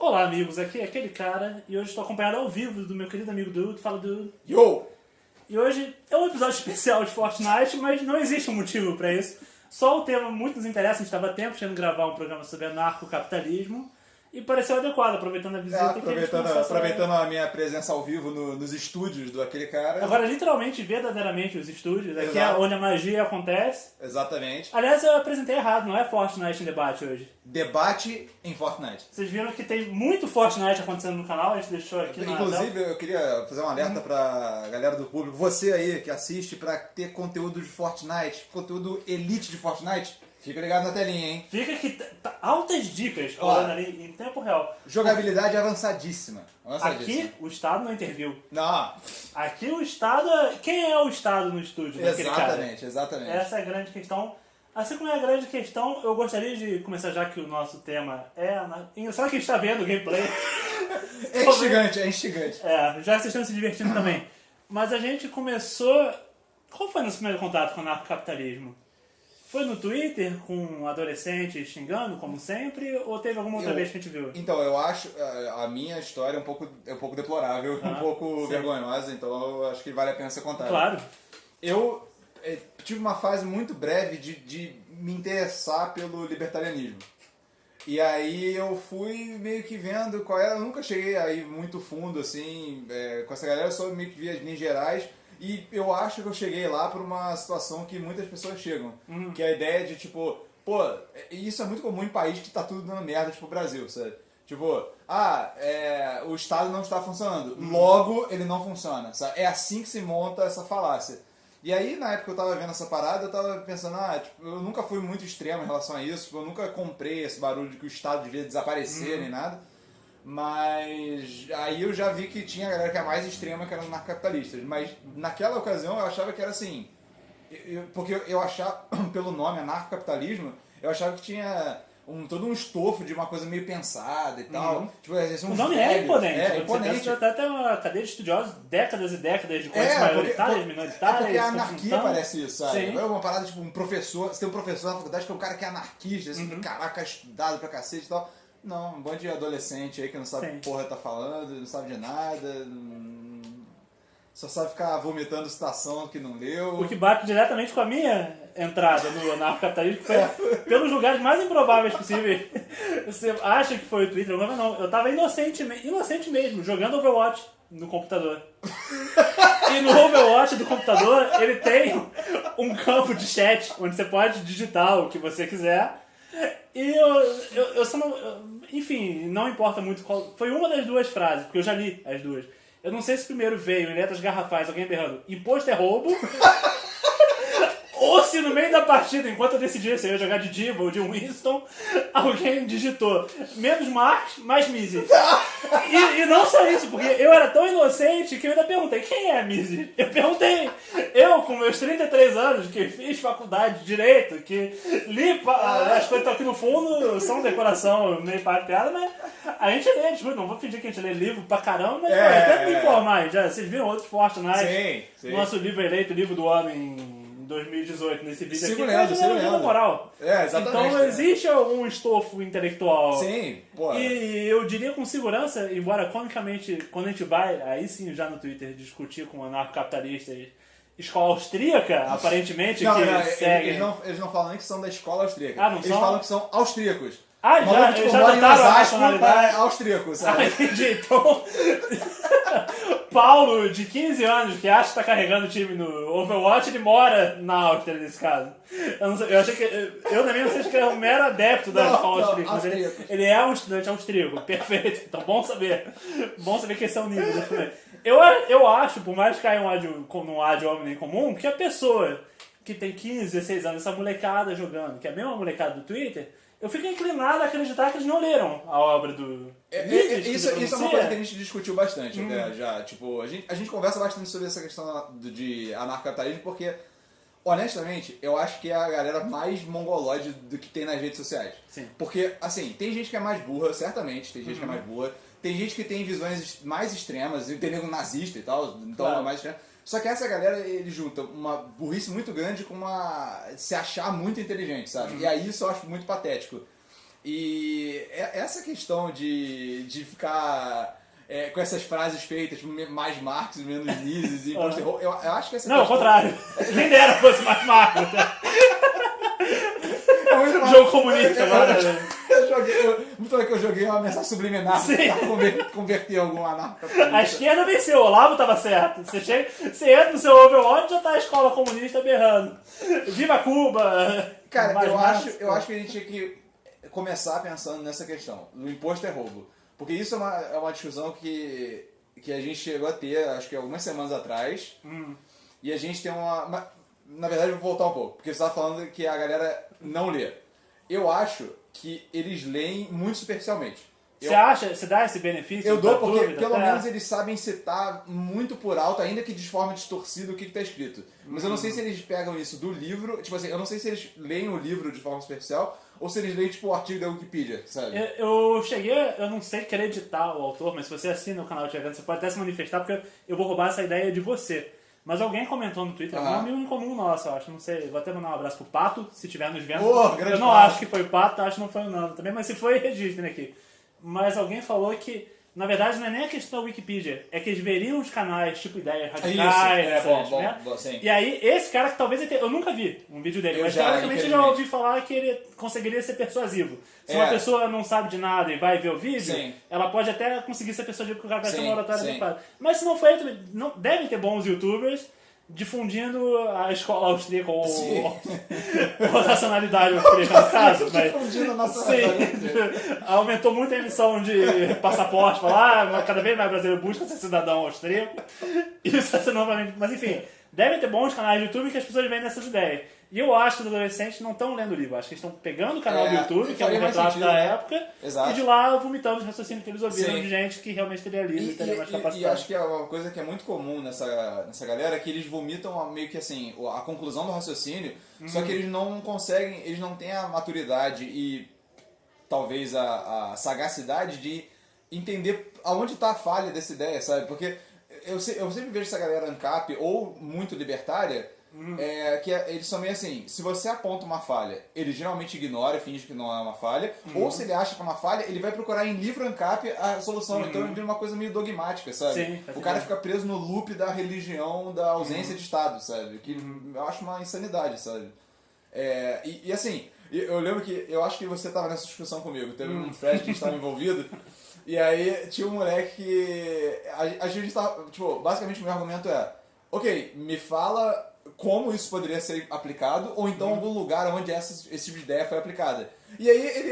Olá, amigos, aqui é aquele cara e hoje estou acompanhado ao vivo do meu querido amigo Dude. Fala, Dude. Yo! E hoje é um episódio especial de Fortnite, mas não existe um motivo para isso. Só o tema muito nos interessa, a gente estava há tempo querendo gravar um programa sobre anarcocapitalismo e pareceu adequado, aproveitando a visita que a gente aproveitando a minha presença ao vivo nos estúdios do aquele cara. Agora, literalmente, verdadeiramente, os estúdios, aqui é Exato. onde a magia acontece. Exatamente. Aliás, eu apresentei errado, não é Fortnite em debate hoje. Debate em Fortnite. Vocês viram que tem muito Fortnite acontecendo no canal, a gente deixou aqui na Inclusive, eu queria fazer um alerta pra galera do público, você aí que assiste, pra ter conteúdo de Fortnite, conteúdo elite de Fortnite, fica ligado na telinha, hein? Fica que tá altas dicas Ó. rolando ali em tempo real. Jogabilidade avançadíssima. Aqui, o Estado não interviu. Não, Aqui o Estado... Quem é o Estado no estúdio daquele cara? exatamente. Essa é a grande questão. Assim como é a grande questão, eu gostaria de começar, já que o nosso tema é... Só que está vendo o gameplay. É instigante, é instigante. Já que vocês estão se divertindo também. Mas a gente começou... Qual foi o nosso primeiro contato com o anarcocapitalismo? Foi no Twitter, com adolescentes xingando, como sempre, ou teve alguma outra vez que a gente viu? Então, eu acho a minha história um pouco deplorável, um pouco vergonhosa, então eu acho que vale a pena ser contada. Claro. Eu tive uma fase muito breve de me interessar pelo libertarianismo. E aí eu fui meio que vendo qual era, eu nunca cheguei aí muito fundo assim, com essa galera, eu só meio que via as linhas gerais. E eu acho que eu cheguei lá por uma situação que muitas pessoas chegam. Que é a ideia de, tipo, pô, isso é muito comum em país que tá tudo dando merda, tipo o Brasil, sabe? Tipo, o Estado não está funcionando, logo ele não funciona, sabe? É assim que se monta essa falácia. E aí, na época que eu tava vendo essa parada, eu tava pensando, tipo, eu nunca fui muito extremo em relação a isso, eu nunca comprei esse barulho de que o Estado devia desaparecer, nem nada. Mas aí eu já vi que tinha a galera que é mais extrema, que eram anarcocapitalistas. Mas naquela ocasião eu achava que era assim... porque eu achava, pelo nome anarcocapitalismo, eu achava que tinha todo um estofo de uma coisa meio pensada e tal. Tipo, O nome é imponente. É imponente. Você até tem uma cadeia de estudiosos, décadas e décadas de coisas maioritárias, minoritárias. Porque a anarquia parece isso, sabe? Sim. É uma parada, tipo, um professor... Você tem um professor na faculdade que é um cara que é anarquista, assim, caraca, estudado pra cacete e tal... Não, um bando de adolescente aí que não sabe que porra tá falando, não sabe de nada, só sabe ficar vomitando citação que não leu. O que bate diretamente com a minha entrada no anarcocapitalismo, que foi pelos lugares mais improváveis possíveis. Você acha que foi o Twitter? Não, eu tava inocente mesmo, jogando Overwatch no computador. E no Overwatch do computador, ele tem um campo de chat, onde você pode digitar o que você quiser. E eu só não... Enfim, não importa muito qual... Foi uma das duas frases, porque eu já li as duas. Eu não sei se primeiro veio em letras garrafais alguém berrando imposto é roubo, ou se no meio da partida, enquanto eu decidia se eu ia jogar de Diva ou de Winston, alguém digitou menos Marx, mais Mises. E não só isso, porque eu era tão inocente que eu ainda perguntei, quem é Mises? Eu perguntei. Eu, com meus 33 anos, que fiz faculdade de Direito, que li as coisas que estão aqui no fundo, são decoração, meio para piada, mas a gente lê, tipo, não vou fingir que a gente lê livro pra caramba, mas tenta me informar. Já, vocês viram outros Fortnite? Sim. Nosso livro eleito, livro do ano em 2018, nesse vídeo Sigo aqui, lendo, sigo na lendo. moral. Exatamente. Então existe algum estofo intelectual. Sim, pô. E eu diria com segurança, embora comicamente, quando a gente vai, aí sim já no Twitter, discutir com anarcocapitalistas, escola austríaca, aparentemente, seguem... Eles não falam nem que são da escola austríaca. Não eles são? falam que são austríacos. Eles já mora em adotaram a Osasco, nacionalidade. austríaco, sabe? Entendi. Então, Paulo, de 15 anos, que acha que tá carregando o time no Overwatch, ele mora na Áustria, nesse caso. Eu achei que... Eu também não sei se ele é um mero adepto da escola austríaca, mas ele é um estudante austríaco. Perfeito. Então, bom saber. Bom saber que esse é o nível do filme. Eu acho, por mais que caia num ad hominem comum, que a pessoa que tem 15, 16 anos, essa molecada jogando, que é a mesma molecada do Twitter... Eu fico inclinado a acreditar que eles não leram a obra do... Isso é uma coisa que a gente discutiu bastante até já. Tipo, a gente conversa bastante sobre essa questão de anarcocapitalismo porque, honestamente, eu acho que é a galera mais mongoloide do que tem nas redes sociais. Sim. Porque, assim, tem gente que é mais burra, certamente, tem gente que é mais burra. Tem gente que tem visões mais extremas, tem nego nazista e tal, então é mais extremo. Só que essa galera, ele junta uma burrice muito grande com se achar muito inteligente, sabe? E aí isso eu acho muito patético. E essa questão de ficar com essas frases feitas, tipo, mais Marx, menos Mises e imposto erro, eu acho que essa Não, ao questão... contrário. Nem dera fosse mais magro. É muito mais... Jogo comunista agora. Muito bem que eu joguei uma mensagem subliminar pra converter algum anarcocapitalista. A esquerda venceu, o Olavo tava certo. Você entra no seu Overwatch e já tá a escola comunista berrando. Viva Cuba! Cara, Mais Marx. eu acho que a gente tinha que começar pensando nessa questão. O imposto é roubo. Porque isso é uma discussão que a gente chegou a ter, acho que algumas semanas atrás. E a gente tem uma... Na verdade, eu vou voltar um pouco. Porque você estava falando que a galera não lê. Eu acho que eles leem muito superficialmente. Você acha? Você dá esse benefício? Eu dou pra porque dúvida, pelo tá? menos eles sabem citar muito por alto, ainda que de forma distorcida, o que está escrito. Mas eu não sei se eles pegam isso do livro, tipo assim, eu não sei se eles leem o livro de forma superficial ou se eles leem tipo o artigo da Wikipedia, sabe? Eu cheguei, eu não sei acreditar o autor, mas se você assina o canal de Chegando, você pode até se manifestar, porque eu vou roubar essa ideia de você. Mas alguém comentou no Twitter, um amigo em comum nosso, eu acho, não sei, vou até mandar um abraço pro Pato, se estiver nos vendo. Grande Eu não Pato. acho que foi o Pato, acho que não foi o Nando também, mas se foi, registrem aqui. Mas alguém falou que, na verdade, não é nem a questão da Wikipedia, é que eles veriam os canais, tipo Ideias Radicais, né? bom, sim. E aí, esse cara que talvez eu nunca vi um vídeo dele, mas teoricamente eu já ouvi falar que ele conseguiria ser persuasivo. Se uma pessoa não sabe de nada e vai ver o vídeo, ela pode até conseguir ser persuasiva porque o cara vai ser uma oratória adequada. Mas se não for ele, não, devem ter bons youtubers difundindo a escola austríaca ou a nacionalidade austríaca, no caso. Difundindo a nacionalidade. Aumentou muito a emissão de passaporte, falar, cada vez mais brasileiro busca ser cidadão austríaco. Isso é novamente. Mas enfim, devem ter bons canais de YouTube que as pessoas veem nessas ideias. E eu acho que os adolescentes não estão lendo o livro, acho que eles estão pegando o canal do YouTube, que é um retrato da época, e de lá vomitando os raciocínios que eles ouviram de gente que realmente teria lido e teria mais capacidade. E acho que é uma coisa que é muito comum nessa galera, que eles vomitam meio que assim, a conclusão do raciocínio, só que eles não conseguem, eles não têm a maturidade e talvez a sagacidade de entender aonde está a falha dessa ideia, sabe? Porque eu sempre vejo essa galera ANCAP ou muito libertária, eles são meio assim, se você aponta uma falha, ele geralmente ignora e finge que não é uma falha, ou se ele acha que é uma falha, ele vai procurar em livro ANCAP a solução, então ele vira uma coisa meio dogmática, sabe? Sim, o cara fica preso no loop da religião, da ausência de Estado, sabe? Que eu acho uma insanidade, sabe? E assim, eu lembro que, eu acho que você estava nessa discussão comigo, teve um thread que a gente estava envolvido, e aí tinha um moleque que a gente tava, tipo, basicamente o meu argumento ok, me fala como isso poderia ser aplicado, ou então algum lugar onde esse tipo de ideia foi aplicada. E aí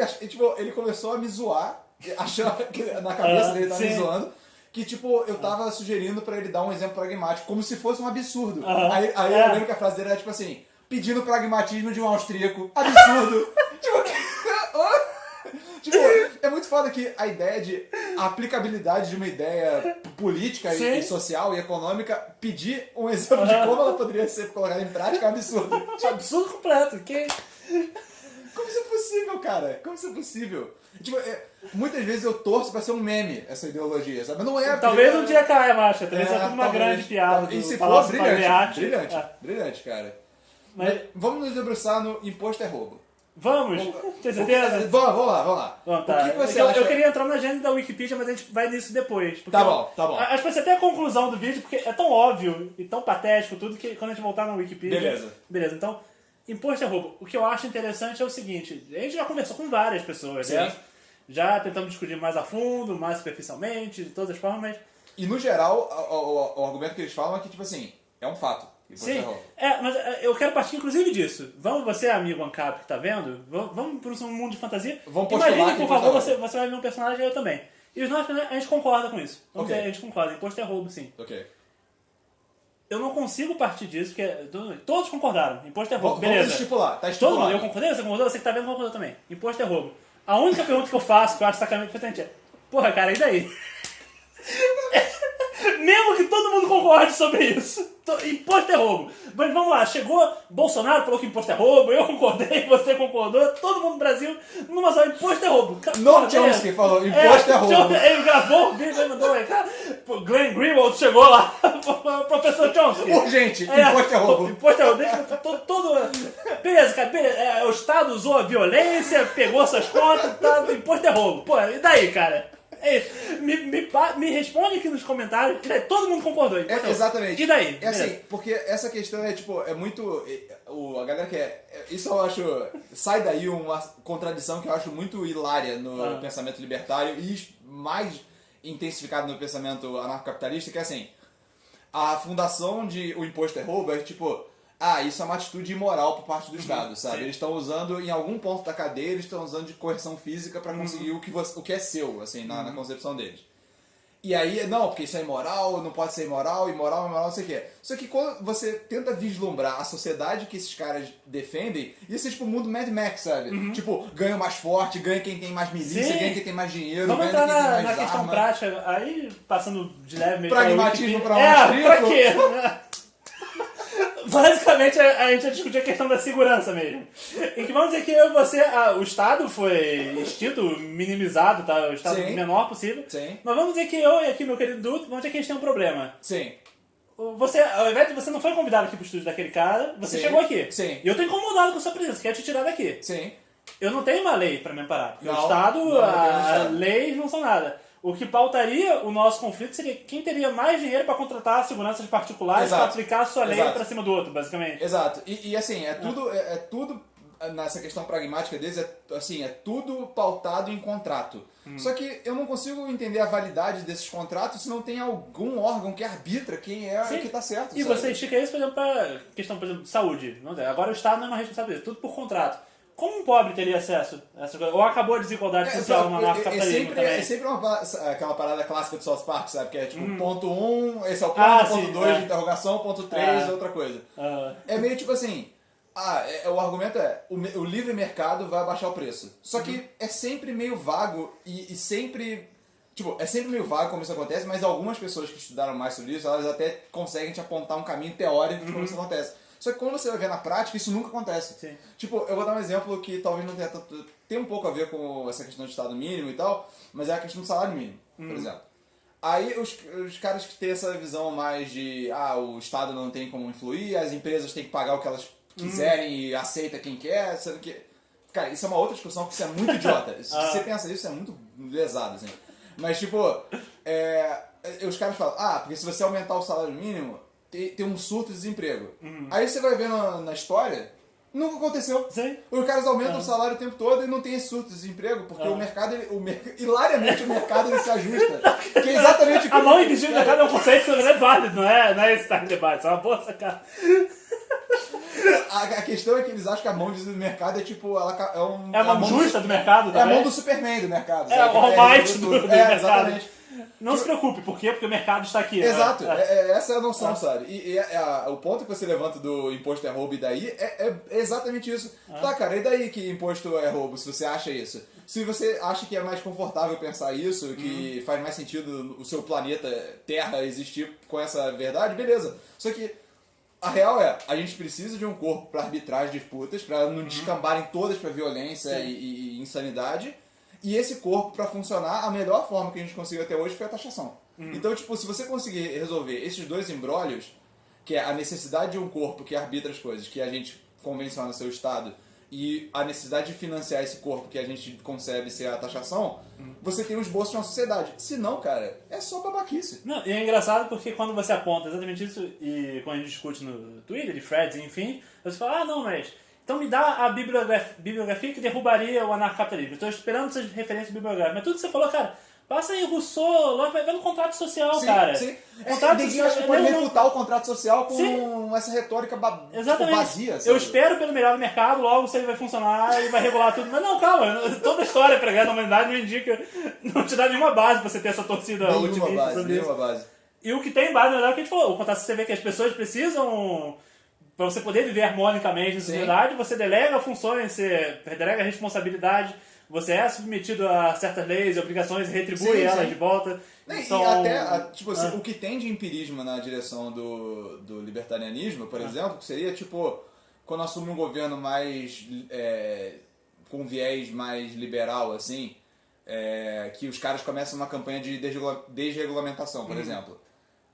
ele começou a me zoar, achando que na cabeça dele tava me zoando, que tipo, eu tava sugerindo pra ele dar um exemplo pragmático, como se fosse um absurdo. Aí eu lembro que a frase dele era tipo assim, pedindo pragmatismo de um austríaco. Absurdo! Tipo, é muito foda que a ideia de a aplicabilidade de uma ideia política e social e econômica, pedir um exemplo de como ela poderia ser colocada em prática é um absurdo. Isso é um absurdo completo. Como isso é possível, cara? Como isso é possível? Tipo, muitas vezes eu torço pra ser um meme essa ideologia, sabe? Mas não é. Talvez um dia caia, macho. Talvez é tudo uma grande piada. E se for, brilhante, cara. Mas vamos nos debruçar no imposto é roubo. Vamos? Tem certeza? Vamos lá. Bom, tá. O que você acha? Eu queria entrar na agenda da Wikipedia, mas a gente vai nisso depois. Tá bom. Acho que vai ser até a conclusão do vídeo, porque é tão óbvio e tão patético tudo que quando a gente voltar na Wikipedia... Beleza, então, imposto é roubo. O que eu acho interessante é o seguinte, a gente já conversou com várias pessoas, né? Já tentamos discutir mais a fundo, mais superficialmente, de todas as formas. E no geral, o argumento que eles falam é que, tipo assim, é um fato. Sim, mas eu quero partir inclusive disso. Vamos, você amigo ANCAP que tá vendo, vamos para um mundo de fantasia. Imagine, por favor, você vai ver um personagem e eu também. E os nossos, a gente concorda com isso. A gente concorda, imposto é roubo, sim. Eu não consigo partir disso, porque todos concordaram. Imposto é roubo, beleza. Vamos estipular, tá estipulado. Todo mundo, eu concordei, você concordou, você que tá vendo concordou também. Imposto é roubo. A única pergunta que eu faço, que eu acho sacanagem diferente é, porra, cara, e daí? Mesmo que todo mundo concorde sobre isso. Imposto é roubo. Mas vamos lá, chegou Bolsonaro, falou que imposto é roubo, eu concordei, você concordou, todo mundo no Brasil, numa só, imposto é roubo. Noam Chomsky falou, imposto é roubo. Ele gravou o vídeo, ele mandou, Glenn Greenwald chegou lá, professor Chomsky. Urgente, imposto é roubo. Imposto é roubo, todo... Beleza, cara, beleza. O Estado usou a violência, pegou suas contas, tá, imposto é roubo. Pô, e daí, cara? É isso. Me responde aqui nos comentários. E daí, todo mundo concordou. Exatamente. E daí? É assim, porque essa questão é tipo, é muito. A galera quer. Isso eu acho. Sai daí uma contradição que eu acho muito hilária no pensamento libertário e mais intensificado no pensamento anarcocapitalista, que é assim. A fundação de o imposto é roubo é tipo. Isso é uma atitude imoral por parte do Estado, sabe? Sim. Eles estão usando, em algum ponto da cadeia, eles estão usando de coerção física pra conseguir o que é seu, assim, na concepção deles. E aí, não, porque isso é imoral, não pode ser imoral, não sei o quê. Só que quando você tenta vislumbrar a sociedade que esses caras defendem, isso é tipo o mundo Mad Max, sabe? Tipo, ganha o mais forte, ganha quem tem mais milícia, Sim. ganha quem tem mais dinheiro, Vamos ganha entrar quem tem mais na questão arma. prática. Aí, passando de leve meio Pragmatismo pra pra quê? Basicamente, a gente vai discutir a questão da segurança mesmo. Em que vamos dizer que eu e você, o Estado foi extinto, minimizado, tá? O Estado Sim. menor possível. Sim. Mas vamos dizer que eu e aqui meu querido Dudu, vamos dizer que a gente tem um problema. Sim. Você, ao invés de você não foi convidado aqui pro estúdio daquele cara, você Sim. chegou aqui. Sim. E eu tô incomodado com a sua presença, quero te tirar daqui. Sim. Eu não tenho uma lei pra me amparar. Porque Não, o Estado, não tem as Estado. leis não são nada. O que pautaria o nosso conflito seria quem teria mais dinheiro pra contratar seguranças particulares Exato. pra aplicar a sua lei Exato. pra cima do outro, basicamente. Exato. E assim, é tudo nessa questão pragmática deles, é tudo pautado em contrato. Só que eu não consigo entender a validade desses contratos se não tem algum órgão que arbitra quem é Sim. que tá certo. E sabe? você estica isso, por exemplo, pra questão, por exemplo, de saúde. Vamos dizer, agora o Estado não é uma responsabilidade, tudo por contrato. Como um pobre teria acesso a essas coisas? Ou acabou a desigualdade social no anarcocapitalismo também? É sempre aquela parada clássica do South Park, sabe? Que é tipo, ponto 1, esse é o ponto, ponto sim, 2, interrogação, ponto 3, outra coisa. É meio tipo assim, o argumento é, o livre mercado vai abaixar o preço. Só que é sempre meio vago e sempre... Tipo, é sempre meio vago como isso acontece, mas algumas pessoas que estudaram mais sobre isso, elas até conseguem te apontar um caminho teórico de como isso acontece. Só que quando você vai ver na prática, isso nunca acontece. Sim. Tipo, eu vou dar um exemplo que talvez não tenha tanto... Tem um pouco a ver com essa questão de Estado mínimo e tal, mas é a questão do salário mínimo, por exemplo. Aí os caras que têm essa visão mais de o Estado não tem como influir, as empresas têm que pagar o que elas quiserem e aceita quem quer, sendo que... Cara, isso é uma outra discussão que isso é muito idiota. Se você pensa nisso, é muito lesado, assim. Mas, tipo, os caras falam, porque se você aumentar o salário mínimo, tem um surto de desemprego. Aí você vai ver na história, nunca aconteceu. Sim. Os caras aumentam o salário o tempo todo e não tem esse surto de desemprego, porque o mercado, hilariamente, o mercado ele se ajusta. Que é exatamente o que A mão invisível do mercado é um conceito que na verdade é válido, não é esse tipo de debate, é uma boa sacada. A questão é que eles acham que a mão invisível do mercado é tipo... É a mão justa do mercado É também. a mão do Superman do mercado. É sabe? o All Might do mercado. Exatamente. Não se preocupe, por quê? Porque o mercado está aqui. Exato, né? essa é a noção, sabe? O ponto que você levanta do imposto é roubo e daí é exatamente isso. Tá, cara, e daí que imposto é roubo, se você acha isso? Se você acha que é mais confortável pensar isso, que faz mais sentido o seu planeta Terra existir com essa verdade, beleza. Só que a real é, a gente precisa de um corpo para arbitrar as disputas, para não descambarem todas para violência e insanidade. E esse corpo, para funcionar, a melhor forma que a gente conseguiu até hoje foi a taxação. Então, tipo, se você conseguir resolver esses dois embrólios, que é a necessidade de um corpo que arbitra as coisas, que a gente convenciona seu Estado, e a necessidade de financiar esse corpo que a gente concebe ser a taxação, você tem os bolsos de uma sociedade. Se não, cara, é só babaquice. Não, e é engraçado porque quando você aponta exatamente isso, e quando a gente discute no Twitter, de threads, enfim, você fala, não, mas... Então me dá a bibliografia que derrubaria o anarcocapitalismo. Estou esperando essas referências bibliográficas. Mas tudo que você falou, cara, passa aí Rousseau, vai no contrato social, cara. Sim. Contrato Ninguém acha que pode não- refutar o contrato social com Sim. essa retórica Exatamente. vazia. Sabe? Eu espero pelo melhor do mercado, logo se ele vai funcionar e vai regular tudo. Mas não, calma, toda a história pregada na humanidade não indica, não te dá nenhuma base pra você ter essa torcida otimista sobre isso. Nenhuma base. E o que tem base, na verdade, é o que a gente falou. O contrato você vê que as pessoas precisam, para você poder viver harmonicamente na sociedade, você delega funções, você delega responsabilidade, você é submetido a certas leis e obrigações e retribui elas de volta. Então, e até, tipo, assim, o que tem de empirismo na direção do libertarianismo, por exemplo, que seria, tipo, quando assume um governo mais, com viés mais liberal, assim, que os caras começam uma campanha de desregulamentação, por exemplo.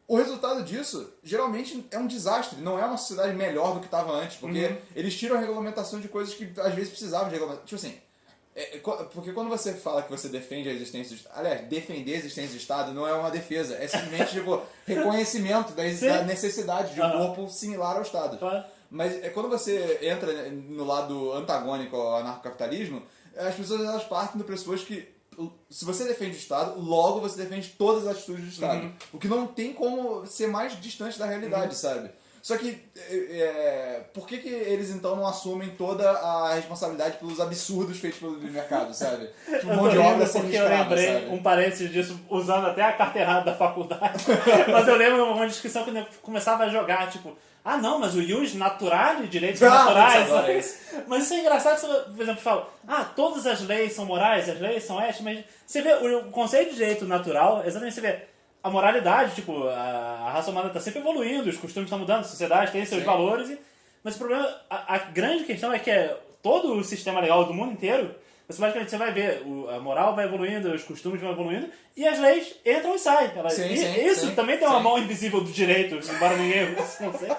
O resultado disso, geralmente, é um desastre. Não é uma sociedade melhor do que estava antes, porque eles tiram a regulamentação de coisas que, às vezes, precisavam de regulamentação. Tipo assim, porque quando você fala que você defende a existência do Estado... Aliás, defender a existência do Estado não é uma defesa. É simplesmente, tipo, reconhecimento da necessidade de um corpo similar ao Estado. Mas quando você entra no lado antagônico ao anarcocapitalismo, as pessoas elas partem do pressuposto que se você defende o Estado, logo você defende todas as atitudes do Estado. O que não tem como ser mais distante da realidade, sabe? Só que, por que eles então não assumem toda a responsabilidade pelos absurdos feitos pelo mercado, sabe? Tipo, mão de obra sendo porque eu lembrei sabe? um parênteses disso, usando até a carta errada da faculdade. Mas eu lembro uma descrição que eu começava a jogar, tipo, ah não, mas o ius natural, direitos naturais. Mas isso é engraçado, você, por exemplo, fala, todas as leis são morais, as leis são éticas, mas você vê o conceito de direito natural, exatamente você vê a moralidade, tipo, a raça humana está sempre evoluindo, os costumes estão mudando, a sociedade tem seus valores, mas o problema, a grande questão é que todo o sistema legal do mundo inteiro, você vai ver, a moral vai evoluindo, os costumes vão evoluindo, e as leis entram e saem. Isso também tem uma mão invisível do direito, embora ninguém não sei.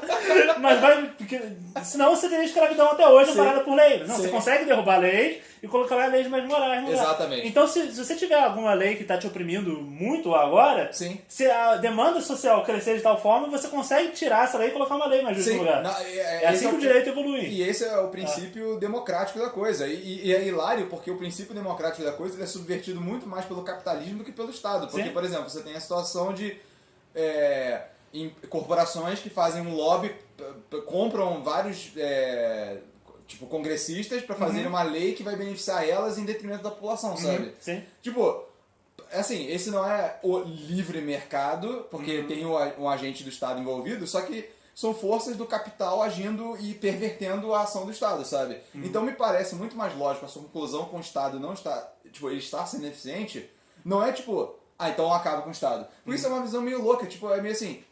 Mas porque senão você teria escravidão até hoje amparada por lei. Não, você consegue derrubar leis e colocar leis mais morais no lugar. Exatamente. Então, se você tiver alguma lei que está te oprimindo muito agora, se a demanda social crescer de tal forma, você consegue tirar essa lei e colocar uma lei mais justa no lugar. É assim que o direito evolui. E esse é o princípio democrático da coisa. E é hilário porque o princípio democrático da coisa ele é subvertido muito mais pelo capitalismo do que pelo Estado. Porque, por exemplo, você tem a situação de corporações que fazem um lobby, compram vários tipo, congressistas para fazerem uma lei que vai beneficiar elas em detrimento da população, sabe? Tipo, assim, esse não é o livre mercado, porque tem um agente do Estado envolvido, só que são forças do capital agindo e pervertendo a ação do Estado, sabe? Então me parece muito mais lógico a sua conclusão com o Estado não está, tipo, ele está sendo eficiente, não é tipo, então acaba com o Estado. Por isso é uma visão meio louca, tipo, é meio assim,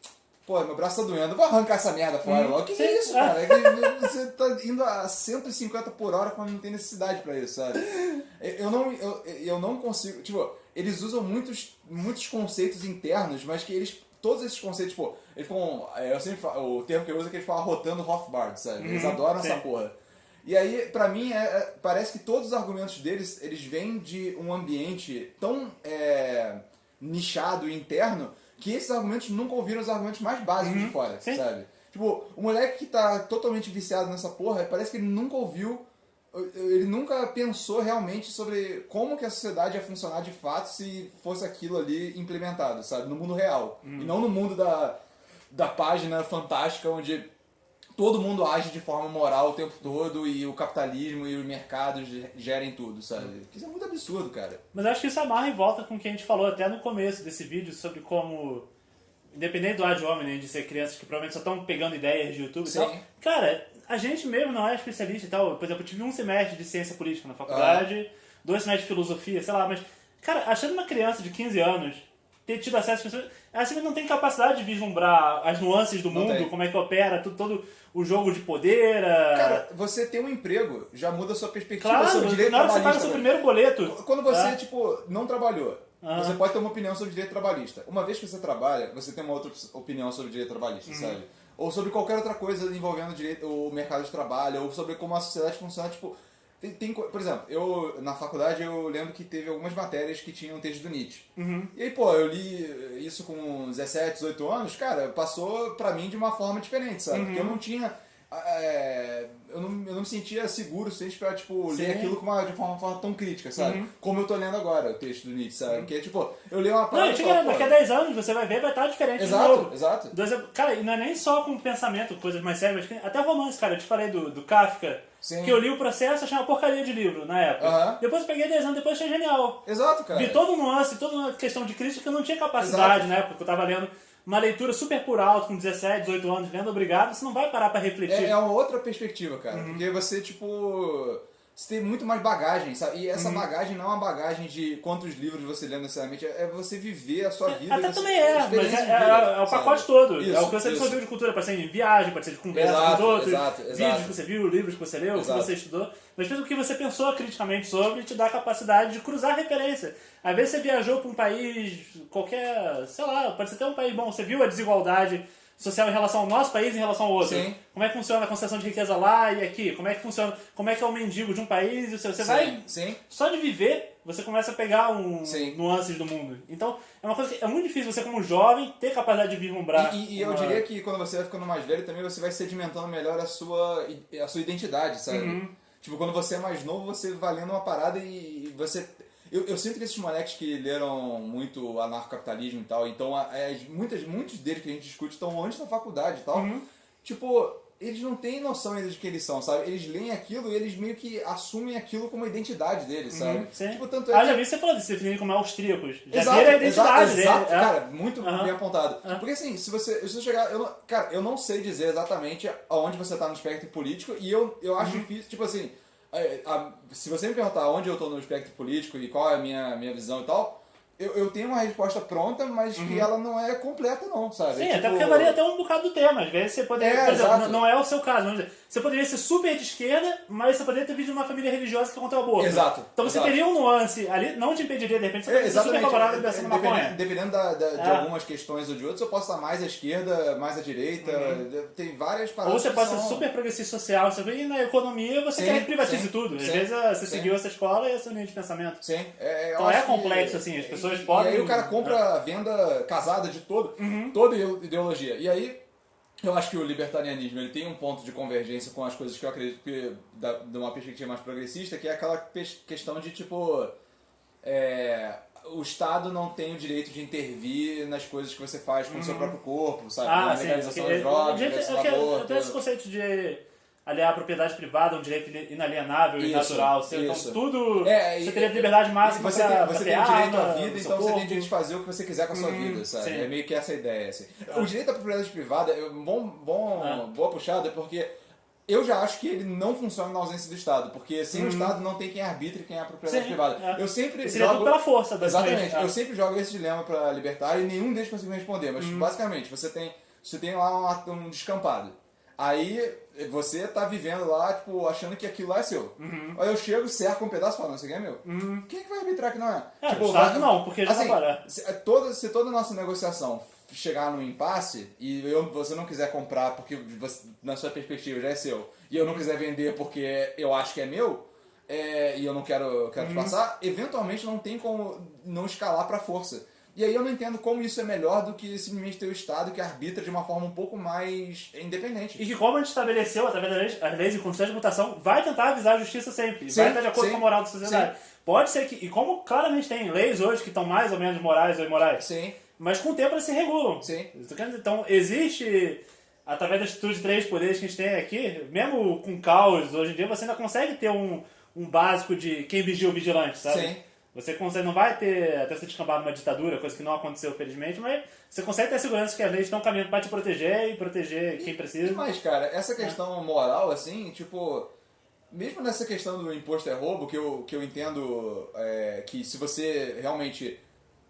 pô, meu braço tá doendo, vou arrancar essa merda fora logo. Que é isso, cara? É que você tá indo a 150 por hora quando não tem necessidade pra isso, sabe? Eu não consigo, tipo, eles usam muitos conceitos internos, mas que eles todos esses conceitos, tipo, eles ficam, eu sempre falo, o termo que eu uso é que eles ficam arrotando Rothbard, sabe? Eles adoram essa porra. E aí, pra mim, parece que todos os argumentos deles, eles vêm de um ambiente tão nichado e interno, que esses argumentos nunca ouviram os argumentos mais básicos de fora, sabe? Tipo, o moleque que tá totalmente viciado nessa porra, parece que ele nunca ouviu, ele nunca pensou realmente sobre como que a sociedade ia funcionar de fato se fosse aquilo ali implementado, sabe? No mundo real. E não no mundo da página fantástica onde todo mundo age de forma moral o tempo todo e o capitalismo e o mercado gerem tudo, sabe? Isso é muito absurdo, cara. Mas eu acho que isso amarra e volta com o que a gente falou até no começo desse vídeo sobre como, independente do ad hominem, de ser crianças que provavelmente só estão pegando ideias de YouTube e tal, cara, a gente mesmo não é especialista e tal. Por exemplo, eu tive um semestre de ciência política na faculdade, 2 semestres de filosofia, sei lá, mas, cara, achando uma criança de 15 anos ter tido acesso a pessoas, ela simplesmente não tem capacidade de vislumbrar as nuances do mundo, como é que opera, todo o jogo de poder. Cara, você ter um emprego já muda a sua perspectiva sobre direito trabalhista. Na hora que você paga o seu primeiro boleto. Quando você, tipo, não trabalhou, você pode ter uma opinião sobre direito trabalhista. Uma vez que você trabalha, você tem uma outra opinião sobre direito trabalhista, sabe? Ou sobre qualquer outra coisa envolvendo o mercado de trabalho, ou sobre como a sociedade funciona, tipo... por exemplo, na faculdade eu lembro que teve algumas matérias que tinham texto do Nietzsche. E aí, pô, eu li isso com 17, 18 anos, cara, passou pra mim de uma forma diferente, sabe? Porque eu não tinha... eu não me sentia seguro o suficiente pra, tipo, ler aquilo de forma tão crítica, sabe? Como eu tô lendo agora o texto do Nietzsche, sabe? Que é, tipo, eu leio uma parada... Não, daqui a 10 anos você vai ver, vai estar diferente de novo. Exato. Cara, e não é nem só com pensamento, coisas mais sérias, até romance, cara. Eu te falei do Kafka, que eu li o Processo, achei uma porcaria de livro na época. Depois eu peguei 10 anos, depois achei genial. Exato, cara. Vi todo nuance, toda uma questão de crítica que eu não tinha capacidade, né? Porque eu tava lendo uma leitura super por alto, com 17, 18 anos, lendo obrigado, você não vai parar pra refletir. É uma outra perspectiva, cara. Porque você, tipo... você tem muito mais bagagem, sabe? E essa bagagem não é uma bagagem de quantos livros você lê necessariamente, é você viver a sua vida. Até você, também é, mas experiência de é vida, o pacote sabe? todo. Isso, é o que você absorveu de cultura, pode ser em viagem, pode ser de conversa com os outros, vídeos que você viu, livros que você leu, que você estudou. Mas mesmo que você pensou criticamente sobre, te dá a capacidade de cruzar referência. Às vezes você viajou para um país qualquer, sei lá, pode ser até um país bom, você viu a desigualdade social em relação ao nosso país e em relação ao outro. Sim. Como é que funciona a concessão de riqueza lá e aqui? Como é que funciona? Como é que é o mendigo de um país e o seu? Você vai... Sim. Só de viver, você começa a pegar Sim. nuances do mundo. Então, é uma coisa que é muito difícil você, como jovem, ter capacidade de vislumbrar. E eu diria que quando você vai ficando mais velho, também você vai sedimentando melhor a sua identidade, sabe? Tipo, quando você é mais novo, você vai lendo uma parada e você... Eu sinto que esses moleques que leram muito anarcocapitalismo e tal, então muitos deles que a gente discute estão antes da faculdade e tal. Tipo, eles não têm noção ainda de quem eles são, sabe? Eles leem aquilo e eles meio que assumem aquilo como a identidade deles, sabe? Sim. Tipo, tanto é que... já vi você falando, se definir como austríacos. Já Exato, vira a identidade dele. exato, cara, muito bem apontado. Porque assim, se você chegar... eu não sei dizer exatamente aonde você tá no espectro político e eu acho difícil, tipo assim... se você me perguntar onde eu tô no espectro político e qual é a minha visão e tal, eu tenho uma resposta pronta, mas que ela não é completa não, sabe? Sim, tipo... até porque varia até um bocado do tema. Às vezes você poderia, por exemplo, exato. não é o seu caso, vamos dizer, você poderia ser super de esquerda, mas você poderia ter vindo de uma família religiosa que contra o aborto. Exato. Então você teria um nuance ali, não te impediria, de repente, você poderia ser super exatamente. favorável à liberação da maconha. Dependendo de algumas questões ou de outras, eu posso estar mais à esquerda, mais à direita, tem várias paradas. Ou você pode ser super progressista social, e na economia você quer que privatize tudo. Às vezes você seguiu essa escola e essa linha de pensamento. Sim. Então é complexo, assim, as pessoas podem... E aí o cara compra a venda casada de toda ideologia. E aí, eu acho que o libertarianismo ele tem um ponto de convergência com as coisas que eu acredito que, de uma perspectiva mais progressista, que é aquela questão de, tipo... o Estado não tem o direito de intervir nas coisas que você faz com o seu próprio corpo, sabe? Na legalização das drogas, legalização do aborto. Eu tenho esse conceito de aliar a propriedade privada, um direito inalienável e natural. Então tudo... você teria liberdade máxima você tem o direito à vida, então você tem o direito de fazer o que você quiser com a sua vida, sabe? Sim. É meio que essa a ideia, assim. O direito à propriedade privada é boa puxada, porque eu já acho que ele não funciona na ausência do Estado, porque sem o Estado não tem quem arbitre quem é a propriedade privada. Eu sempre seria tudo pela força. Exatamente. Eu sempre jogo esse dilema para libertário e nenhum deles conseguiu responder, mas basicamente você tem lá um descampado. Aí você tá vivendo lá, tipo, achando que aquilo lá é seu. Aí eu chego, cerco um pedaço e falo, não, isso aqui é meu. Quem é que vai arbitrar que não é? Tipo, não, porque já assim, tá se toda a nossa negociação chegar num impasse e você não quiser comprar porque na sua perspectiva já é seu, e eu não quiser vender porque eu acho que é meu, e eu não quero te passar, eventualmente não tem como não escalar pra força. E aí eu não entendo como isso é melhor do que simplesmente ter o Estado que arbitra de uma forma um pouco mais independente. E que como a gente estabeleceu, através das leis em constante mutação, vai tentar avisar a justiça sempre. Vai estar de acordo com a moral da sociedade. Pode ser que... E como claramente tem leis hoje que estão mais ou menos morais ou imorais. Mas com o tempo elas se regulam. Então existe... Através da estrutura de 3 poderes que a gente tem aqui, mesmo com caos, hoje em dia você ainda consegue ter um básico de quem vigia o vigilante, sabe? Você consegue, não vai ter até se descambar numa ditadura, coisa que não aconteceu, felizmente, mas você consegue ter a segurança que as leis estão caminhando para te proteger e proteger quem precisa. Mas, cara, essa questão moral, assim, tipo, mesmo nessa questão do imposto é roubo, que eu entendo que se você realmente...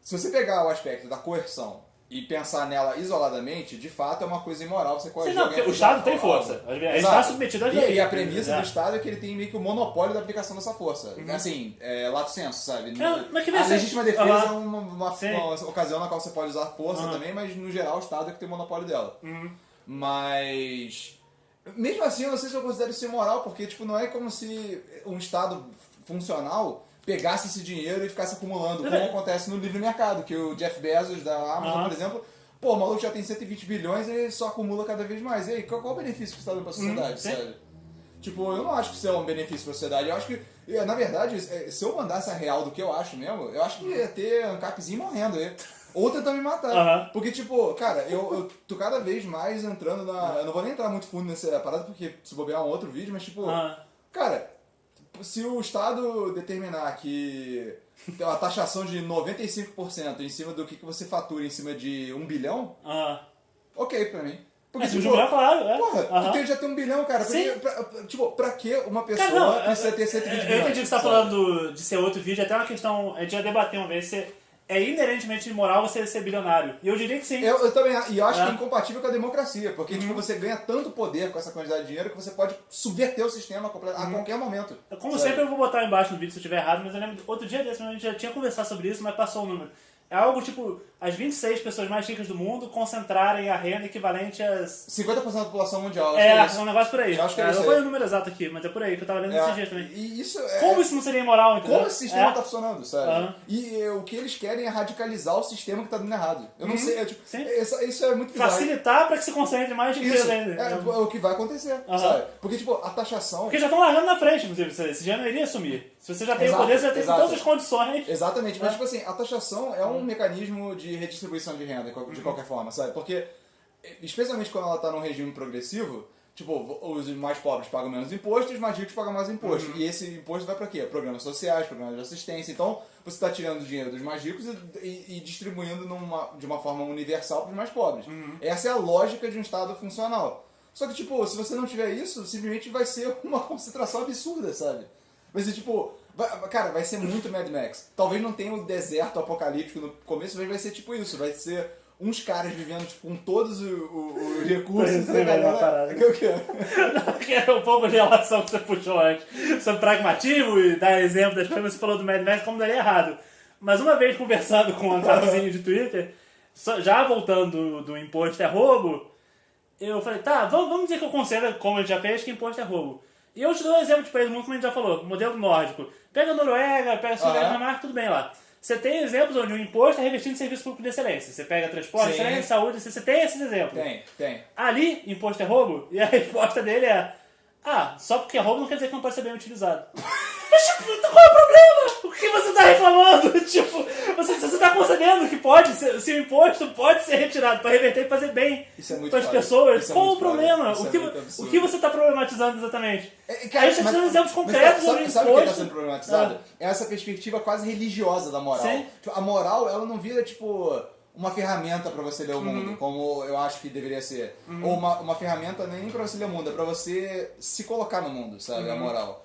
Se você pegar o aspecto da coerção e pensar nela isoladamente, de fato é uma coisa imoral você coagir alguém. Porque o Estado tem força. Ele está submetido a leis. E a premissa do Estado é que ele tem meio que o monopólio da aplicação dessa força. Assim, lato sensu, sabe? A legítima defesa é uma ocasião na qual você pode usar força também, mas no geral o Estado é que tem o monopólio dela. Mas... Mesmo assim, eu não sei se eu considero isso imoral, porque tipo, não é como se um Estado funcional pegasse esse dinheiro e ficasse acumulando, como acontece no livre mercado, que o Jeff Bezos da Amazon, por exemplo, o maluco já tem 120 bilhões e ele só acumula cada vez mais. E aí, qual o benefício que você está dando para a sociedade, sabe? Tipo, eu não acho que isso é um benefício para a sociedade. Eu acho que, na verdade, se eu mandasse a real do que eu acho mesmo, eu acho que ia ter um capzinho morrendo aí. Ou tentando me matar. Porque, tipo, cara, eu tô cada vez mais entrando na... Eu não vou nem entrar muito fundo nessa parada, porque se bobear um outro vídeo, mas, tipo, cara... Se o Estado determinar que tem uma taxação de 95% em cima do que você fatura em cima de 1 bilhão, ok pra mim. Porque, de 1 bilhão, claro. Porra, tu já tem 1 bilhão, cara. Sim. Pra que uma pessoa Cara, não, precisa ter 120 bilhões? Eu entendi que você tá falando de ser outro vídeo, até uma questão, a gente já debateu uma vez, se é inerentemente imoral você ser bilionário. E eu diria que sim. Eu também, e eu acho que é incompatível com a democracia, porque tipo, você ganha tanto poder com essa quantidade de dinheiro que você pode subverter o sistema a qualquer momento. Como sempre, eu vou botar embaixo no vídeo se eu estiver errado, mas eu lembro, outro dia desse, a gente já tinha conversado sobre isso, mas passou o número. É algo tipo, as 26 pessoas mais ricas do mundo concentrarem a renda equivalente às... 50% da população mundial. É um negócio por aí. Eu acho que é não isso foi aí. o número exato aqui, mas é por aí que eu tava lendo esses dias também. E isso Como isso não seria imoral, entendeu? Como esse sistema tá funcionando, sabe? Uhum. E o que eles querem é radicalizar o sistema que tá dando errado. Eu não sei, Sim. isso é muito bizarro. Facilitar pra que se concentre mais dinheiro Isso ainda. é o que vai acontecer, sabe? Porque, tipo, a taxação... Porque já estão largando na frente, inclusive, esse já não iria assumir. Se você já tem o poder, você já tem todas as condições. Exatamente, mas tipo assim, a taxação é um mecanismo de redistribuição de renda, de qualquer forma, sabe? Porque, especialmente quando ela tá num regime progressivo, tipo, os mais pobres pagam menos imposto e os mais ricos pagam mais imposto. E esse imposto vai pra quê? Programas sociais, programas de assistência. Então, você tá tirando o dinheiro dos mais ricos e distribuindo de uma forma universal pros mais pobres. Essa é a lógica de um Estado funcional. Só que, tipo, se você não tiver isso, simplesmente vai ser uma concentração absurda, sabe? Vai ser tipo... Cara, vai ser muito Mad Max. Talvez não tenha o deserto apocalíptico no começo, mas vai ser tipo isso. Vai ser uns caras vivendo tipo, com todos os recursos. Você vai uma parada. O que é? Que é um pouco de relação que você puxou antes. Sobre pragmatismo e dar exemplo das coisas. Você falou do Mad Max como daria errado. Mas uma vez conversando com um capozinho de Twitter, já voltando do imposto é roubo, eu falei, tá, vamos dizer que eu considero, como a gente já fez, que imposto é roubo. E eu te dou um exemplo de país do mundo, como a gente já falou, modelo nórdico. Pega a Noruega, pega a Suécia, Dinamarca, tudo bem lá. Você tem exemplos onde o imposto é revestido em serviço público de excelência. Você pega transporte, excelência, saúde, você tem esses exemplos. Tem. Ali, imposto é roubo, e a resposta dele é: só porque é roubo não quer dizer que não pode ser bem utilizado. Mas, tipo, qual é o problema? O que você tá reclamando? Tipo, você tá concedendo que se o imposto pode ser retirado para reverter e fazer bem para as pessoas. Qual o problema? O que você tá problematizando exatamente? Cara, a gente tá dando exemplos concretos sobre sabe o que tá imposto. sendo problematizado? É essa perspectiva quase religiosa da moral. Tipo, a moral, ela não vira, tipo... uma ferramenta pra você ler o mundo, como eu acho que deveria ser. Ou uma ferramenta nem pra você ler o mundo, é pra você se colocar no mundo, sabe? A moral.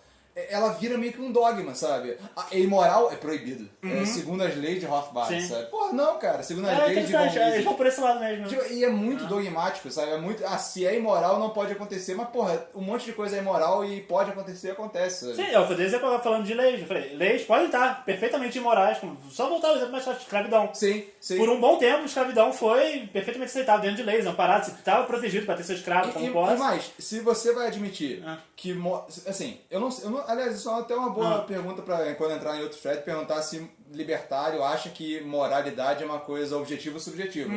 Ela vira meio que um dogma, sabe? É imoral, é proibido. Segundo as leis de Rothbard, sabe? Porra, não, cara. Segundo as leis de Von Mises. Eles vão por esse lado mesmo. Tipo, e é muito dogmático, sabe? É muito... se é imoral, não pode acontecer. Mas, porra, um monte de coisa é imoral e pode acontecer, acontece, sabe? Sim, eu poderia dizer falando de leis. Eu falei, leis podem estar perfeitamente imorais. Só voltar ao exemplo mais fácil, escravidão. Sim. Por um bom tempo, escravidão foi perfeitamente aceitável dentro de leis, amparado, você estava protegido para ter seu escravo como posse. E mais, se você vai admitir que... Assim, eu não... Aliás, isso é até uma boa pergunta pra quando entrar em outro thread, perguntar se libertário acha que moralidade é uma coisa objetiva ou subjetiva.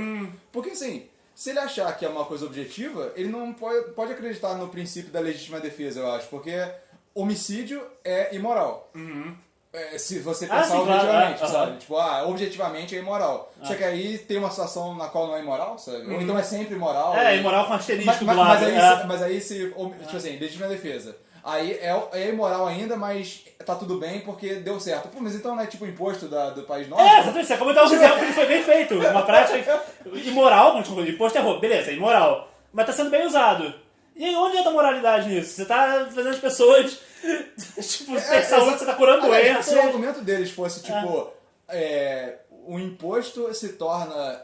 Porque, assim, se ele achar que é uma coisa objetiva, ele não pode acreditar no princípio da legítima defesa, eu acho, porque homicídio é imoral. Se você pensar objetivamente, sabe? Tipo, objetivamente é imoral. Só que aí tem uma situação na qual não é imoral, sabe? Ou então é sempre imoral. É, imoral com asterisco do lado. Mas aí se tipo assim, legítima defesa. Aí é imoral ainda, mas tá tudo bem porque deu certo. Pô, mas então não é tipo imposto do país nosso? Exatamente. Você acabou de dar um exemplo que foi bem feito. Uma prática imoral, imposto é roubo. Beleza, é imoral. Mas tá sendo bem usado. E aí, onde entra a moralidade nisso? Você tá fazendo as pessoas... tipo, ter saúde, você tá curando doenças. Se o argumento deles fosse, tipo... o imposto se torna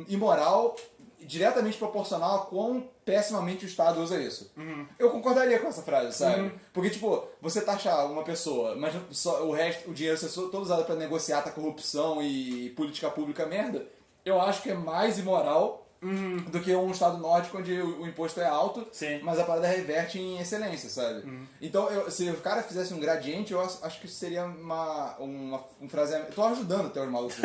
imoral diretamente proporcional a quão pessimamente o Estado usa isso. Eu concordaria com essa frase, sabe? Porque, tipo, você taxar uma pessoa, mas só o dinheiro ser todo usado pra negociar a corrupção e política pública merda, eu acho que é mais imoral do que um estado nórdico onde o imposto é alto, mas a parada reverte em excelência, sabe? Então, se o cara fizesse um gradiente, eu acho que seria um fraseamento. Eu tô ajudando até os malucos.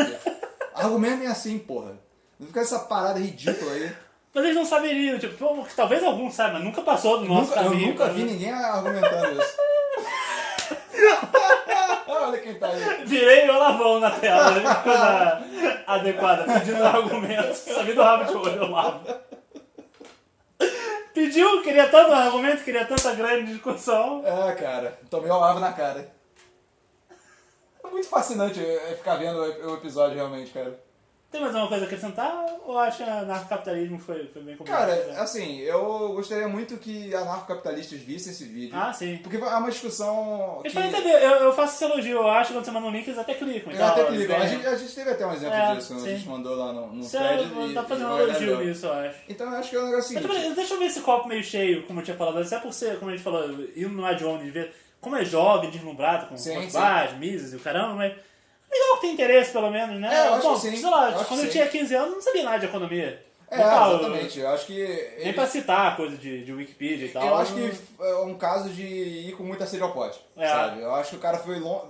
Argumentem assim, porra. Não fica essa parada ridícula aí. Mas eles não saberiam, tipo, talvez algum saiba, mas nunca passou do nosso caminho. Eu nunca vi ninguém argumentando isso. Olha quem tá aí. Virei meu lavão na tela, né? Coisa adequada, pedindo argumentos. Sabia do rabo de olho, eu lavo. Pediu, queria tanto argumento, queria tanta grande discussão. Cara, tomei o lavo na cara. É muito fascinante ficar vendo o episódio realmente, cara. Tem mais alguma coisa a acrescentar ou acha que anarcocapitalismo foi bem complicado? Cara, assim, eu gostaria muito que anarcocapitalistas vissem esse vídeo. Ah, sim. Porque é uma discussão Eles que... podem entender, eu faço esse elogio, eu acho que quando você manda um link, eles até clicam. Eu até clico. A gente teve até um exemplo disso, quando sim. a gente mandou lá no Você thread. tá fazendo um e elogio deu. nisso, eu acho. Então eu acho que é um negócio Mas, seguinte. deixa eu ver esse copo meio cheio, como eu tinha falado, até por ser, como a gente falou, indo no Ad Omni, ver como é jovem, deslumbrado, com Sim, os bares, misas e o caramba, mas legal que tem interesse, pelo menos, né? É, eu acho Bom, que sim. sei lá, Eu acho quando que eu sim. tinha 15 anos, eu não sabia nada de economia. É, Eu falo, exatamente. Eu acho que... nem pra citar coisa de Wikipedia e tal. Eu acho que é um caso de ir com muita sede ao pote, sabe? Eu acho que o cara foi longe...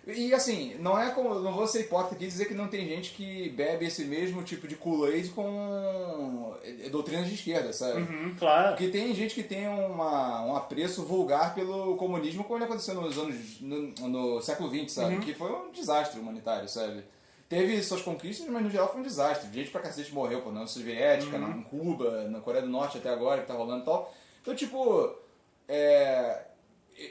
E assim, não é como... Não vou ser hipócrita aqui e dizer que não tem gente que bebe esse mesmo tipo de Kool-Aid com doutrinas de esquerda, sabe? Claro. Porque tem gente que tem um apreço vulgar pelo comunismo, como ele aconteceu no século XX, sabe? Que foi um desastre humanitário, sabe? Teve suas conquistas, mas no geral foi um desastre. Gente pra cacete morreu, pô, na União Soviética, em Cuba, na Coreia do Norte até agora, que tá rolando e tal. Então, tipo,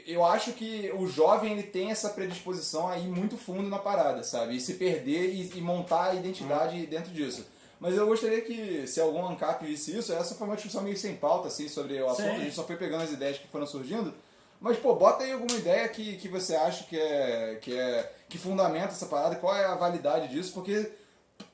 eu acho que o jovem ele tem essa predisposição a ir muito fundo na parada, sabe? E se perder e montar a identidade dentro disso. Mas eu gostaria que, se algum ANCAP visse isso, essa foi uma discussão meio sem pauta, assim, sobre o assunto. Sim. A gente só foi pegando as ideias que foram surgindo. Mas, pô, bota aí alguma ideia que você acha que fundamenta essa parada, qual é a validade disso, porque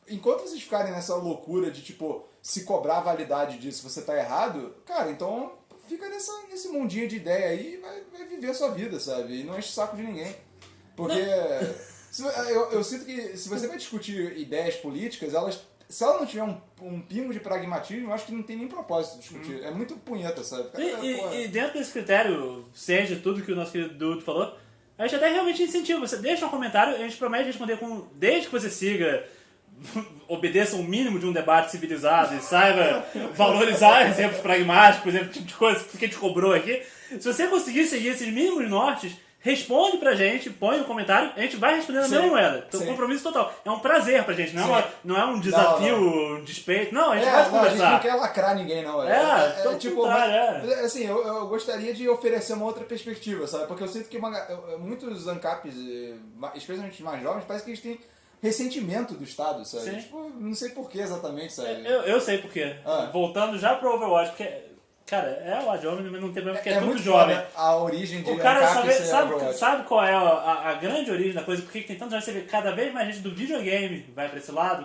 enquanto vocês ficarem nessa loucura de, tipo, se cobrar a validade disso, você tá errado, cara, então fica nesse mundinho de ideia aí e vai viver a sua vida, sabe? E não enche o saco de ninguém. Porque eu sinto que se você vai discutir ideias políticas, se ela não tiver um pingo de pragmatismo, eu acho que não tem nem propósito de discutir. É muito punheta, sabe? Cara, E dentro desse critério, seja tudo que o nosso querido Dudu falou, a gente até realmente incentiva. Você deixa um comentário, a gente promete responder desde que você siga, obedeça um mínimo de um debate civilizado e saiba valorizar exemplos pragmáticos, por exemplo, tipo de coisa que a gente cobrou aqui. Se você conseguir seguir esses mínimos nortes, responde pra gente, põe no comentário, a gente vai responder na mesma moeda. Então, compromisso total. É um prazer pra gente, não é um desafio, um despeito. Não, a gente vai conversar. A gente não quer lacrar ninguém, não. Tipo, assim, eu gostaria de oferecer uma outra perspectiva, sabe? Porque eu sinto que muitos ANCAPs, especialmente mais jovens, parece que eles têm ressentimento do Estado, sabe? Sim. Tipo, não sei por que exatamente, sabe? Eu sei por quê. Voltando já pro Overwatch, porque... Cara, é o Ad Hominem, mas não tem problema, porque é tudo muito jovem. A origem de o cara ANCAP sabe qual é a grande origem da coisa? Por que tem tanto jovem? Você vê cada vez mais gente do videogame vai pra esse lado.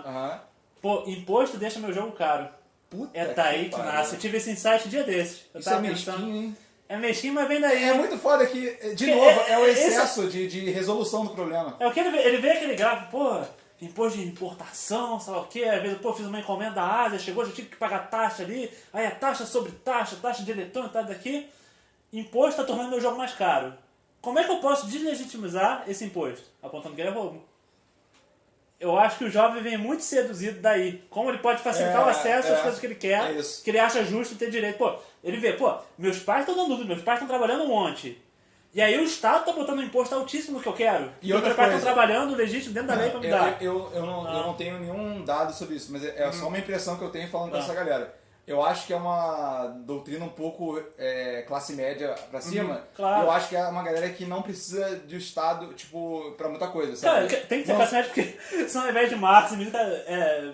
Pô, imposto deixa meu jogo caro. Puta é daí que nasce. Eu tive esse insight um dia desses. Isso é mesquinho, hein? É mesquinho, mas vem daí. É muito foda que, de novo, é o excesso de resolução do problema. É o que ele vê aquele gráfico, pô... Imposto de importação, sei lá o que, às vezes, pô, fiz uma encomenda da Ásia, chegou, já tive que pagar taxa ali, aí a taxa sobre taxa de eletrônico, tá daqui. Imposto tá tornando meu jogo mais caro. Como é que eu posso deslegitimizar esse imposto? Apontando que ele é roubo. Eu acho que o jovem vem muito seduzido daí. Como ele pode facilitar o acesso às coisas que ele quer, que ele acha justo ter direito. Pô, ele vê, pô, meus pais estão dando tudo, meus pais estão trabalhando um monte. E aí o Estado tá botando um imposto altíssimo no que eu quero. E outra meus pais estão trabalhando legítimo dentro da lei pra me dar. Eu não tenho nenhum dado sobre isso, mas é só uma impressão que eu tenho falando com essa galera. Eu acho que é uma doutrina um pouco classe média pra cima. Claro. Eu acho que é uma galera que não precisa de Estado, tipo, pra muita coisa, sabe? Cara, tem que ser classe média porque senão ao invés de Marx,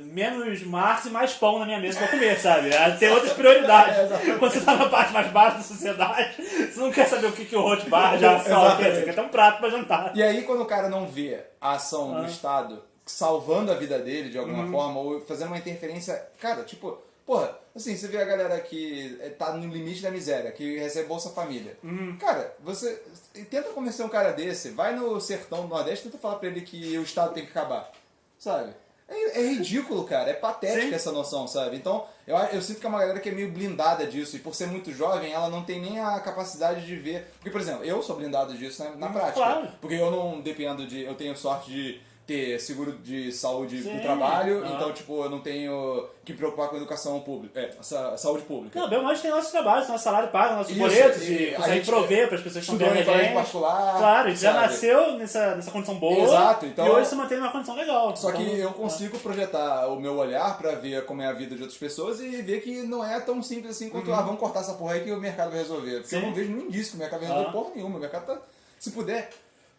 menos Marx e mais pão na minha mesa pra comer, sabe? Tem outras prioridades. Quando você tá na parte mais baixa da sociedade, você não quer saber o que o Rothbard já salva, você quer ter um prato pra jantar. E aí quando o cara não vê a ação do Estado salvando a vida dele de alguma forma, ou fazendo uma interferência, cara, tipo... Porra, assim, você vê a galera que tá no limite da miséria, que recebe Bolsa Família. Cara, você tenta convencer um cara desse, vai no sertão do Nordeste e tenta falar pra ele que o Estado tem que acabar, sabe? É ridículo, cara, é patética essa noção, sabe? Então, eu sinto que é uma galera que é meio blindada disso, e por ser muito jovem, ela não tem nem a capacidade de ver... Porque, por exemplo, eu sou blindado disso, né, na prática. Claro. Porque eu não dependo de... Eu tenho sorte de ter seguro de saúde pro trabalho, então, tipo, eu não tenho que me preocupar com educação pública, saúde pública. Não, bem mais tem nosso trabalho, nosso salário pago, nossos boletos, e consegue prover para as pessoas que estão estudando em colégio particular. Claro, a gente já nasceu nessa condição boa. Exato, então, e hoje se mantém numa condição legal. Só que eu consigo projetar o meu olhar para ver como é a vida de outras pessoas e ver que não é tão simples assim quanto, vamos cortar essa porra aí que o mercado vai resolver. Porque eu não vejo nenhum indício que o mercado vai resolver porra nenhuma. O mercado tá, se puder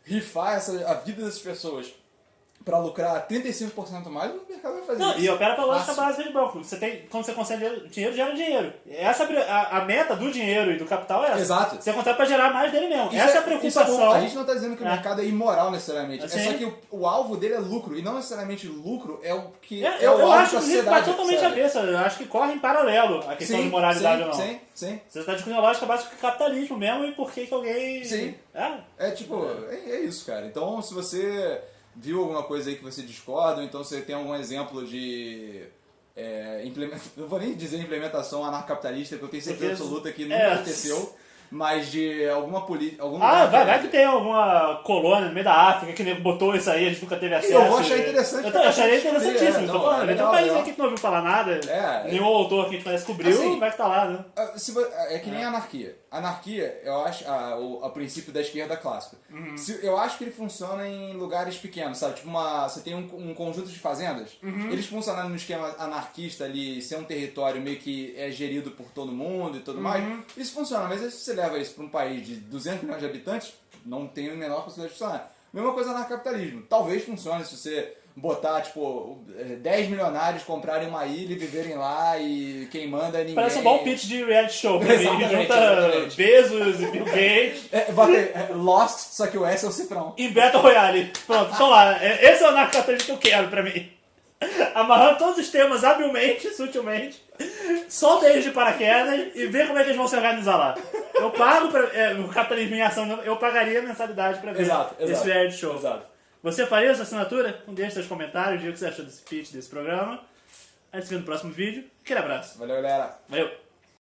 rifar a vida dessas pessoas pra lucrar 35% mais, o mercado vai fazer Não, isso. e opera pela lógica Fácil. básica de banco. Quando você consegue dinheiro, gera dinheiro. Essa, a meta do dinheiro e do capital é essa. Exato. Você consegue pra gerar mais dele mesmo. Isso Essa é a isso é preocupação. bom. A gente não tá dizendo que o É. mercado é imoral necessariamente. Assim. É só que o alvo dele é lucro. E não necessariamente lucro é o que é, Eu o alvo acho da que vai sociedade. totalmente sabe? avesso. Eu acho que corre em paralelo a questão de moralidade ou não. Sim. Você está discutindo a lógica básica do capitalismo mesmo e por que alguém... Sim. É tipo, é isso, cara. Então, se você viu alguma coisa aí que você discorda, ou então você tem algum exemplo de... não vou nem dizer implementação anarcapitalista, porque eu tenho certeza absoluta que nunca aconteceu, mas de alguma política... vai que tem alguma colônia no meio da África que nego botou isso aí, a gente nunca teve acesso. Eu vou achar interessante. Eu acharia interessantíssimo. Tô falando, tem um legal, país legal. aqui que não ouviu falar nada, nenhum autor que a gente conhece descobriu, Assim, vai estar lá, né? É que nem a anarquia. Anarquia, eu acho, o princípio da esquerda clássica. Eu acho que ele funciona em lugares pequenos, sabe? Tipo, você tem um conjunto de fazendas, eles funcionando no esquema anarquista ali, ser um território meio que é gerido por todo mundo e tudo mais, isso funciona. Mas se você leva isso para um país de 200 milhões de habitantes, não tem a menor possibilidade de funcionar. Mesma coisa anarcapitalismo. Talvez funcione se você botar, tipo, 10 milionários comprarem uma ilha e viverem lá e quem manda é ninguém. Parece um bom pitch de reality show pra mim. Exatamente, Junta exatamente. Bezos e Bill Gates Lost, só que o S é o cifrão. em Battle Royale. Pronto, então lá. Esse é o anarcapitalismo que eu quero pra mim. Amarrando todos os temas habilmente, sutilmente, solta eles de paraquedas e vê como é que eles vão se organizar lá. Eu pago o capitalismo em ação, eu pagaria a mensalidade pra ver esse reality show. Exato. Você faria essa assinatura? Deixe seus comentários, diga o que você achou desse pitch, desse programa. A gente se vê no próximo vídeo. Aquele abraço. Valeu, galera. Valeu!